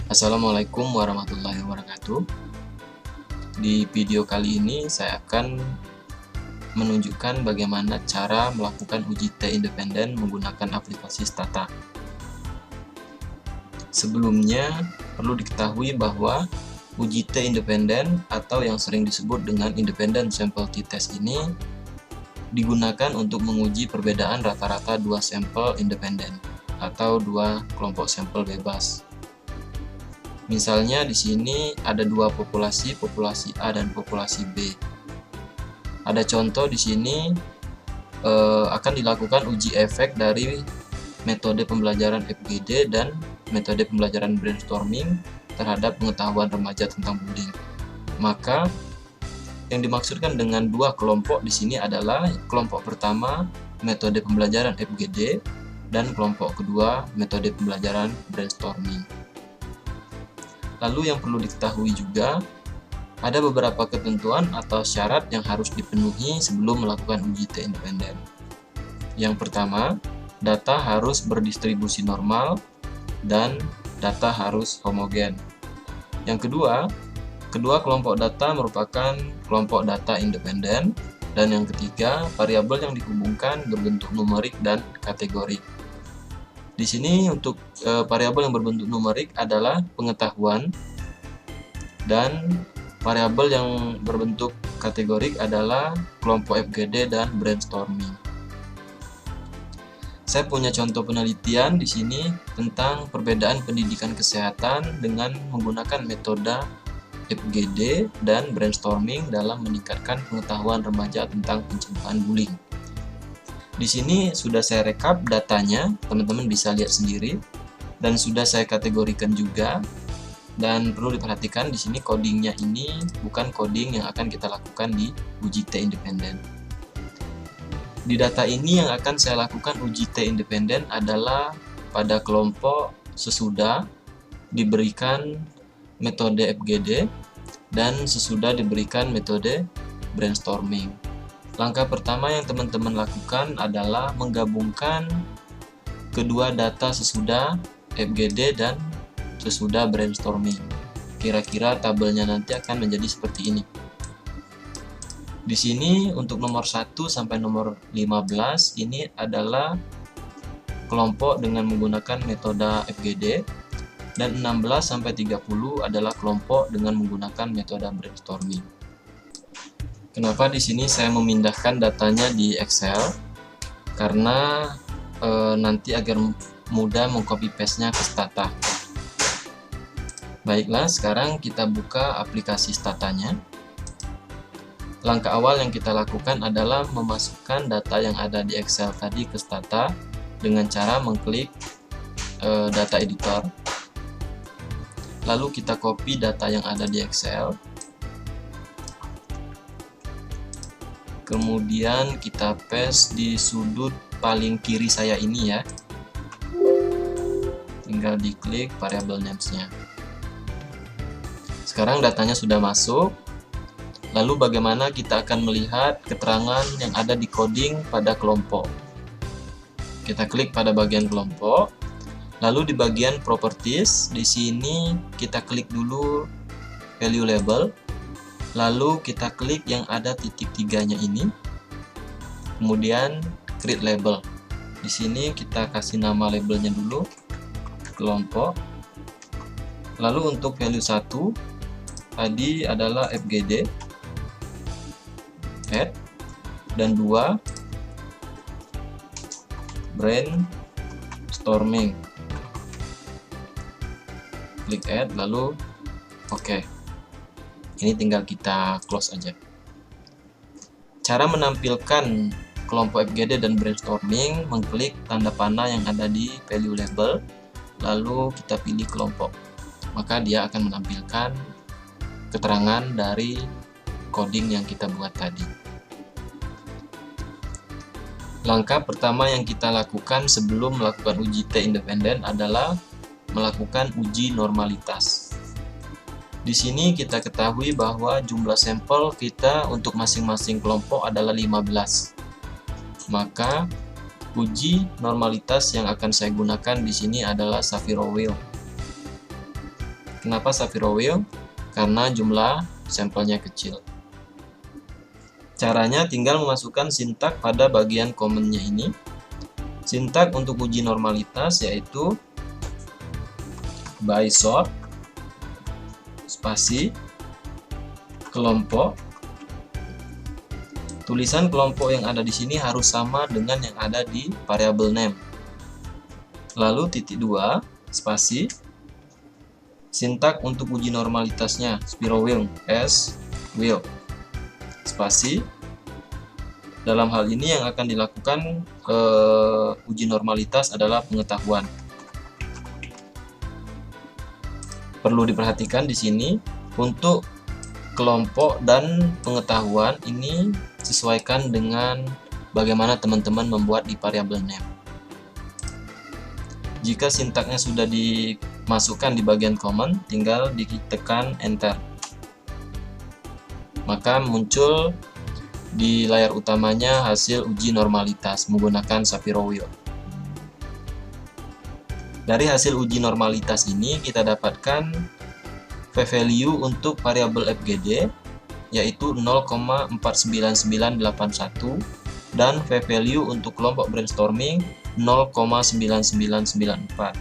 Assalamualaikum warahmatullahi wabarakatuh. Di video kali ini saya akan menunjukkan bagaimana cara melakukan uji T independen menggunakan aplikasi Stata. Sebelumnya, perlu diketahui bahwa uji T independen atau yang sering disebut dengan Independent Sample T-Test ini digunakan untuk menguji perbedaan rata-rata dua sampel independen atau dua kelompok sampel bebas. Misalnya di sini ada dua populasi A dan populasi B. Ada contoh di sini akan dilakukan uji efek dari metode pembelajaran FGD dan metode pembelajaran brainstorming terhadap pengetahuan remaja tentang bullying. Maka yang dimaksudkan dengan dua kelompok di sini adalah kelompok pertama metode pembelajaran FGD dan kelompok kedua metode pembelajaran brainstorming. Lalu yang perlu diketahui juga, ada beberapa ketentuan atau syarat yang harus dipenuhi sebelum melakukan uji T independen. Yang pertama, data harus berdistribusi normal dan data harus homogen. Yang kedua, kedua kelompok data merupakan kelompok data independen. Dan yang ketiga, variabel yang dihubungkan berbentuk numerik dan kategorik. Di sini untuk variabel yang berbentuk numerik adalah pengetahuan dan variabel yang berbentuk kategorik adalah kelompok FGD dan brainstorming. Saya punya contoh penelitian di sini tentang perbedaan pendidikan kesehatan dengan menggunakan metode FGD dan brainstorming dalam meningkatkan pengetahuan remaja tentang pencegahan bullying. Di sini sudah saya rekap datanya, teman-teman bisa lihat sendiri, dan sudah saya kategorikan juga. Dan perlu diperhatikan di sini codingnya ini bukan coding yang akan kita lakukan di uji T independen. Di data ini yang akan saya lakukan uji T independen adalah pada kelompok sesudah diberikan metode FGD dan sesudah diberikan metode brainstorming. Langkah pertama yang teman-teman lakukan adalah menggabungkan kedua data sesudah FGD dan sesudah brainstorming. Kira-kira tabelnya nanti akan menjadi seperti ini. Di sini untuk nomor 1 sampai nomor 15 ini adalah kelompok dengan menggunakan metode FGD dan 16 sampai 30 adalah kelompok dengan menggunakan metode brainstorming. Kenapa di sini saya memindahkan datanya di Excel? Karena nanti agar mudah mengcopy paste-nya ke Stata. Baiklah, sekarang kita buka aplikasi Statanya. Langkah awal yang kita lakukan adalah memasukkan data yang ada di Excel tadi ke Stata dengan cara mengklik data editor. Lalu kita copy data yang ada di Excel. Kemudian kita paste di sudut paling kiri saya ini ya. Tinggal diklik variable names-nya. Sekarang datanya sudah masuk. Lalu bagaimana kita akan melihat keterangan yang ada di coding pada kelompok. Kita klik pada bagian kelompok. Lalu di bagian properties, di sini kita klik dulu value label. Lalu kita klik yang ada titik tiganya ini. Kemudian create label. Di sini kita kasih nama labelnya dulu, kelompok. Lalu untuk value 1 tadi adalah FGD, add, dan 2 brainstorming. Klik add, lalu oke. Ini tinggal kita close aja. Cara menampilkan kelompok FGD dan brainstorming, mengklik tanda panah yang ada di value label, lalu kita pilih kelompok. Maka dia akan menampilkan keterangan dari coding yang kita buat tadi. Langkah pertama yang kita lakukan sebelum melakukan uji T independen adalah melakukan uji normalitas. Di sini kita ketahui bahwa jumlah sampel kita untuk masing-masing kelompok adalah 15. Maka uji normalitas yang akan saya gunakan di sini adalah Shapiro Wilk. Kenapa Shapiro Wheel? Karena jumlah sampelnya kecil. Caranya tinggal memasukkan sintak pada bagian commonnya ini. Sintak untuk uji normalitas yaitu by sort, spasi, kelompok. Tulisan kelompok yang ada di sini harus sama dengan yang ada di variable name. Lalu titik 2, spasi, sintak untuk uji normalitasnya, Shapiro Wheel, S, wheel, spasi. Dalam hal ini yang akan dilakukan uji normalitas adalah pengetahuan. Perlu diperhatikan di sini untuk kelompok dan pengetahuan ini sesuaikan dengan bagaimana teman-teman membuat di variable name. Jika sintaknya sudah dimasukkan di bagian common, tinggal ditekan enter. Maka muncul di layar utamanya hasil uji normalitas menggunakan Shapiro Wheel. Dari hasil uji normalitas ini kita dapatkan v-value untuk variabel fgd yaitu 0,49981 dan v-value untuk kelompok brainstorming 0,9994.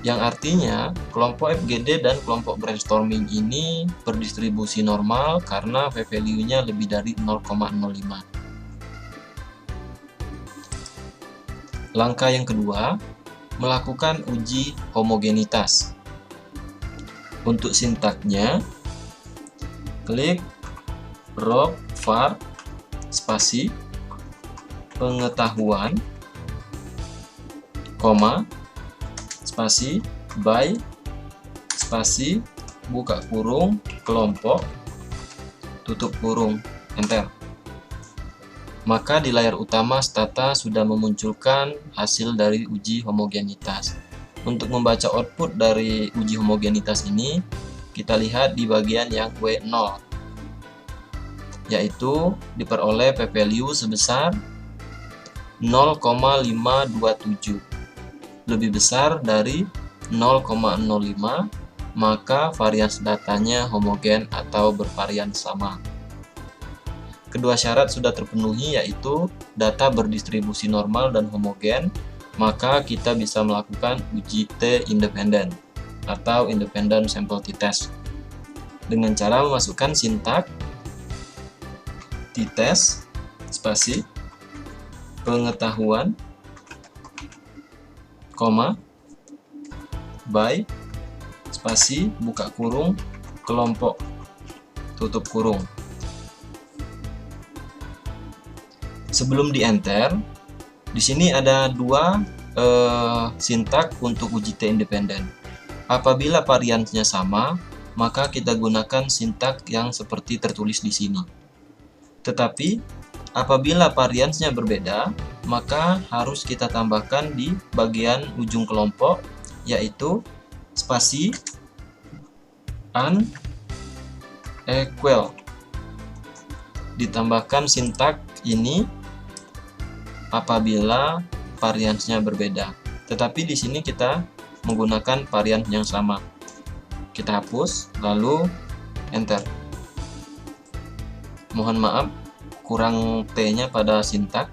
Yang artinya kelompok FGD dan kelompok brainstorming ini berdistribusi normal karena v-value-nya lebih dari 0,05. Langkah yang kedua, melakukan uji homogenitas. Untuk sintaknya, klik row var spasi pengetahuan, koma, spasi by spasi buka kurung kelompok tutup kurung enter. Maka di layar utama Stata sudah memunculkan hasil dari uji homogenitas. Untuk membaca output dari uji homogenitas ini kita lihat di bagian yang W0 yaitu diperoleh p-value sebesar 0,527, lebih besar dari 0,05, maka varians datanya homogen atau bervarian sama. Kedua syarat sudah terpenuhi yaitu data berdistribusi normal dan homogen, maka kita bisa melakukan uji T independen atau independent sample t-test dengan cara memasukkan sintak t-test spasi pengetahuan, koma, by, spasi, buka kurung, kelompok, tutup kurung. Sebelum di enter, di sini ada dua sintak untuk uji T independen. Apabila variannya sama, maka kita gunakan sintak yang seperti tertulis di sini. Tetapi apabila variansnya berbeda, maka harus kita tambahkan di bagian ujung kelompok yaitu spasi unequal. Ditambahkan sintak ini apabila variansnya berbeda. Tetapi di sini kita menggunakan varian yang sama. Kita hapus lalu enter. Mohon maaf kurang T-nya pada sintak.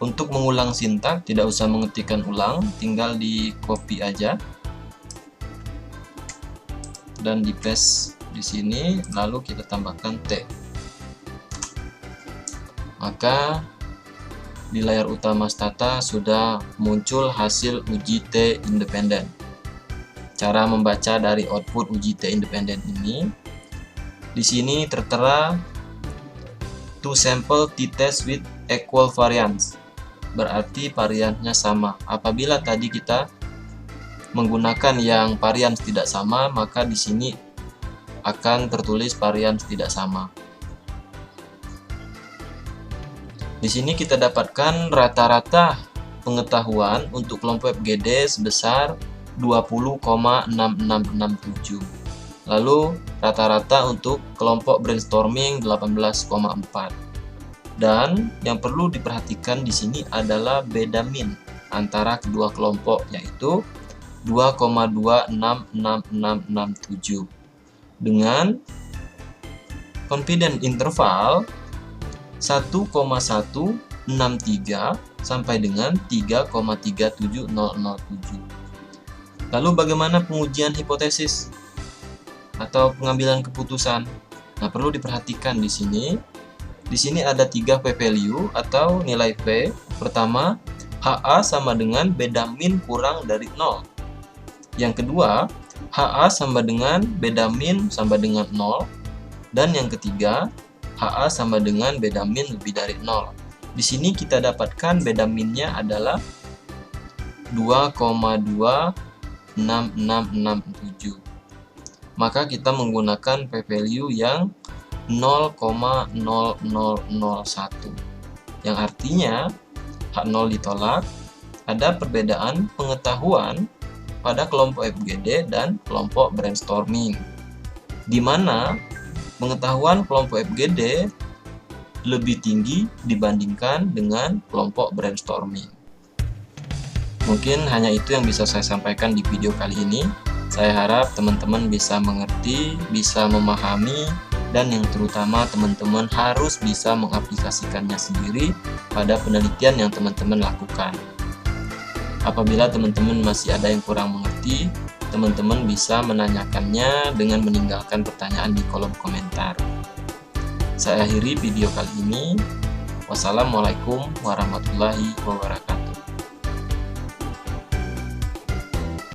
Untuk mengulang sintak tidak usah mengetikkan ulang, tinggal di copy aja dan di paste di sini, lalu kita tambahkan T. Maka di layar utama Stata sudah muncul hasil uji T independen. Cara membaca dari output uji T independen ini, di sini tertera to sample t-test with equal variance, berarti variannya sama. Apabila tadi kita menggunakan yang varians tidak sama, maka di sini akan tertulis varians tidak sama. Di sini kita dapatkan rata-rata pengetahuan untuk kelompok FGD sebesar 20,6667. Lalu rata-rata untuk kelompok brainstorming 18,4. Dan yang perlu diperhatikan di sini adalah beda min antara kedua kelompok, yaitu 2,266667 dengan confidence interval 1,163 sampai dengan 3,37007. Lalu bagaimana pengujian hipotesis atau pengambilan keputusan? Nah, perlu diperhatikan di sini. Di sini ada 3 p-value atau nilai P. Pertama, HA sama dengan beda min kurang dari 0. Yang kedua, HA sama dengan beda min sama dengan 0. Dan yang ketiga, HA sama dengan beda min lebih dari 0. Di sini kita dapatkan beda minnya adalah 2,26667. Maka kita menggunakan p-value yang 0,0001, yang artinya H0 ditolak. Ada perbedaan pengetahuan pada kelompok FGD dan kelompok brainstorming, di mana pengetahuan kelompok FGD lebih tinggi dibandingkan dengan kelompok brainstorming. Mungkin hanya itu yang bisa saya sampaikan di video kali ini. Saya harap teman-teman bisa mengerti, bisa memahami, dan yang terutama teman-teman harus bisa mengaplikasikannya sendiri pada penelitian yang teman-teman lakukan. Apabila teman-teman masih ada yang kurang mengerti, teman-teman bisa menanyakannya dengan meninggalkan pertanyaan di kolom komentar. Saya akhiri video kali ini. Wassalamualaikum warahmatullahi wabarakatuh.